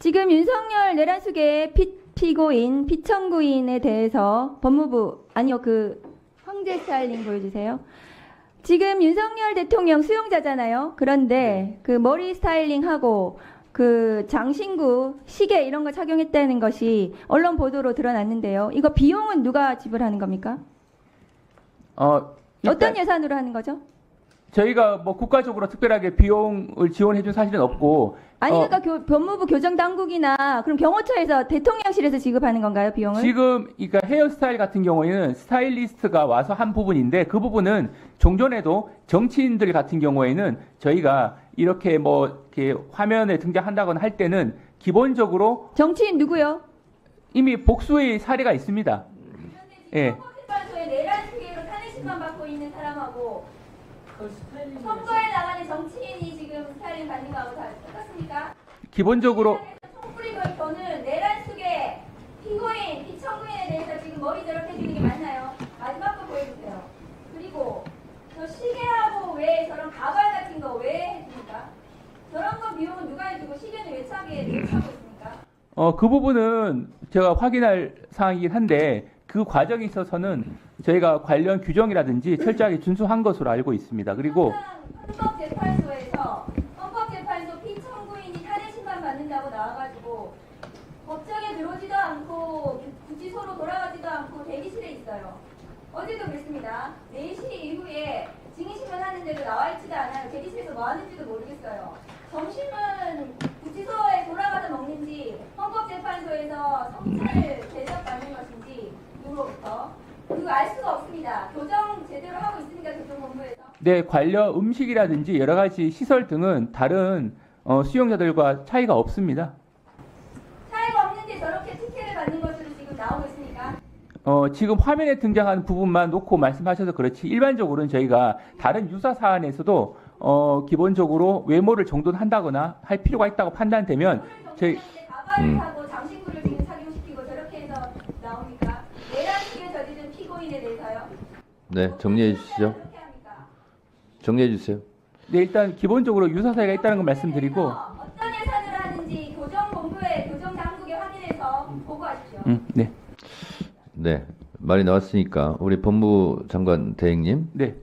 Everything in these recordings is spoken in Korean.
지금 윤석열 내란숙의 피고인, 피청구인에 대해서 법무부, 아니요, 황제 스타일링 보여주세요. 지금 윤석열 대통령 수용자잖아요. 그런데 그 머리 스타일링하고 그 장신구, 시계 이런 거 착용했다는 것이 언론 보도로 드러났는데요. 이거 비용은 누가 지불하는 겁니까? 어떤 예산으로 하는 거죠? 저희가 뭐 국가적으로 특별하게 비용을 지원해 준 사실은 없고. 아니 그러니까 법무부 교정당국이나 그럼 경호처에서 대통령실에서 지급하는 건가요, 비용을? 지금 그러니까 헤어스타일 같은 경우에는 스타일리스트가 와서 한 부분인데 그 부분은 종전에도 정치인들 같은 경우에는 저희가 이렇게 뭐 이렇게 화면에 등장한다거나 할 때는 기본적으로 정치인 누구요? 이미 복수의 사례가 있습니다. 예. 헌법재판소에 내란 수계로 탄핵심판 받고 있는 사람하고 선거에 나가는 정치인이 지금 스타일링 받는 거하고 다 똑같습니까? 기본적으로 총뿌리고 저는 내란 수계 피고인, 피청구인에 대해서 지금 머리 저렇게 해주는 게 맞나요? 마지막 거 보여주세요. 그리고 저 시계하고 왜 저런 가발 같은 거 왜 해줍니까? 저런 거 비용은 누가 해주고 시계는 왜 차게 대처하고 있습니까? 그 부분은 제가 확인할 사항이긴 한데 그 과정에 있어서는 저희가 관련 규정이라든지 철저하게 준수한 것으로 알고 있습니다. 그리고 헌법재판소 피청구인이 탄핵심판 받는다고 나와가지고 법정에 들어오지도 않고 구치소로 돌아가지도 않고 대기실에 있어요. 어제도 그랬습니다. 4시 이후에 증인신문 하는데도 나와있지도 않아요. 대기실에서 뭐 하는지도 모르겠어요. 점심은 구치소에 돌아가서 먹는지 헌법재판소에서 성찰을 대접받는 것인지 누구로부터 그거 알 수가 없습니다. 교정 제대로 하고 있습니까? 교정본부에서? 네, 관련 음식이라든지 여러 가지 시설 등은 다른 수용자들과 차이가 없습니다. 차이가 없는데 저렇게 특혜를 받는 것으로 지금 나오고 있습니까? 지금 화면에 등장하는 부분만 놓고 말씀하셔서 그렇지 일반적으로는 저희가 다른 유사 사안에서도 기본적으로 외모를 정돈한다거나 할 필요가 있다고 판단되면 저희 가발을 하고 장신구를 지금 착용시키고 저렇게 해서 나옵니까? 내란 수계 저지른 피고인에 대해서요? 네, 정리해 주시죠. 정리해 주세요. 네, 일단 기본적으로 유사 사례가 있다는 걸 말씀드리고 어떤 예산으로 하는지 교정본부에 교정당국에 확인해서 보고하십시오. 네. 네, 말이 나왔으니까 우리 법무부 장관 대행님. 네.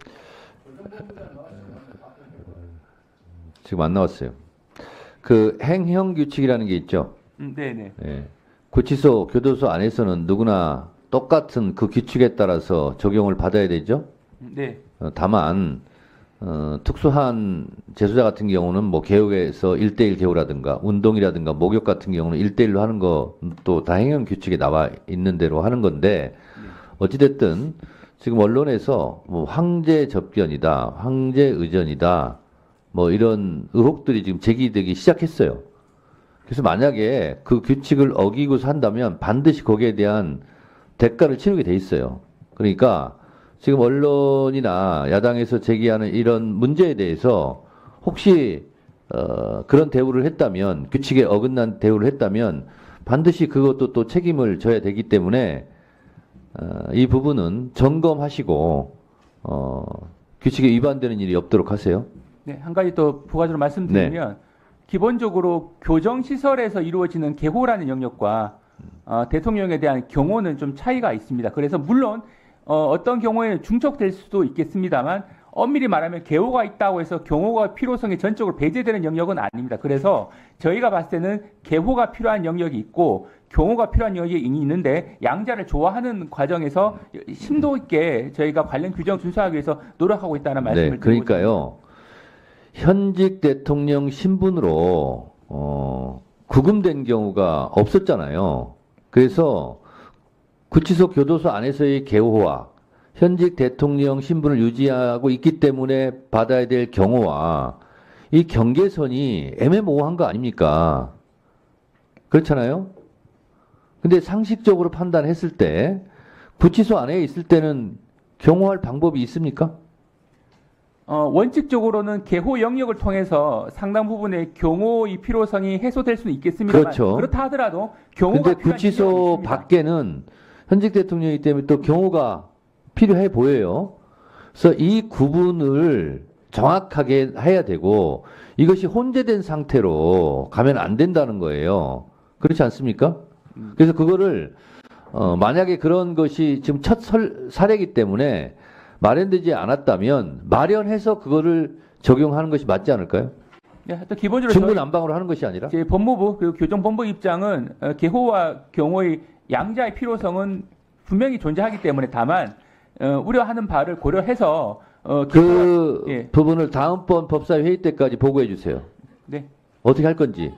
지금 안 나왔어요. 그 행형 규칙이라는 게 있죠. 네네. 예. 구치소, 교도소 안에서는 누구나 똑같은 그 규칙에 따라서 적용을 받아야 되죠. 네. 다만 특수한 재소자 같은 경우는 뭐 개혁에서 1대1 개호라든가 운동이라든가 목욕 같은 경우는 1대1로 하는 것도 다 행형 규칙에 나와 있는 대로 하는 건데 어찌됐든 지금 언론에서 뭐 황제 접견이다, 황제 의전이다, 뭐 이런 의혹들이 지금 제기되기 시작했어요. 그래서 만약에 그 규칙을 어기고 산다면 반드시 거기에 대한 대가를 치르게 돼 있어요. 그러니까 지금 언론이나 야당에서 제기하는 이런 문제에 대해서 혹시 그런 대우를 했다면, 규칙에 어긋난 대우를 했다면 반드시 그것도 또 책임을 져야 되기 때문에 이 부분은 점검하시고 규칙에 위반되는 일이 없도록 하세요. 네, 한 가지 또 부가적으로 말씀드리면 기본적으로 교정시설에서 이루어지는 개호라는 영역과 대통령에 대한 경호는 좀 차이가 있습니다. 그래서 물론 어떤 경우에는 중척될 수도 있겠습니다만 엄밀히 말하면 개호가 있다고 해서 경호가 필요성이 전적으로 배제되는 영역은 아닙니다. 그래서 저희가 봤을 때는 개호가 필요한 영역이 있고 경호가 필요한 영역이 있는데 양자를 조화하는 과정에서 심도 있게 저희가 관련 규정 준수하기 위해서 노력하고 있다는 말씀을 드리고 그러니까요. 현직 대통령 신분으로 구금된 경우가 없었잖아요. 그래서 구치소 교도소 안에서의 개호와 현직 대통령 신분을 유지하고 있기 때문에 받아야 될 경호와 이 경계선이 애매모호한 거 아닙니까? 그렇잖아요? 근데 상식적으로 판단했을 때 구치소 안에 있을 때는 경호할 방법이 있습니까? 원칙적으로는 개호 영역을 통해서 상당 부분의 경호의 필요성이 해소될 수는 있겠습니다만 그렇죠. 그렇다 하더라도 경호가 근데 필요한 구치소 영역이 있습니다. 밖에는 현직 대통령이기 때문에 또 경호가 필요해 보여요. 그래서 이 구분을 정확하게 해야 되고 이것이 혼재된 상태로 가면 안 된다는 거예요. 그렇지 않습니까? 그래서 그거를 만약에 그런 것이 지금 첫 사례이기 때문에 마련되지 않았다면 마련해서 그거를 적용하는 것이 맞지 않을까요? 네, 또 기본적으로 중구난방으로 하는 것이 아니라. 제 법무부 그리고 교정본부 입장은 개호와 경호의 양자의 필요성은 분명히 존재하기 때문에 다만 우려하는 바를 고려해서 그 예. 부분을 다음번 법사위 회의 때까지 보고해 주세요. 네. 어떻게 할 건지.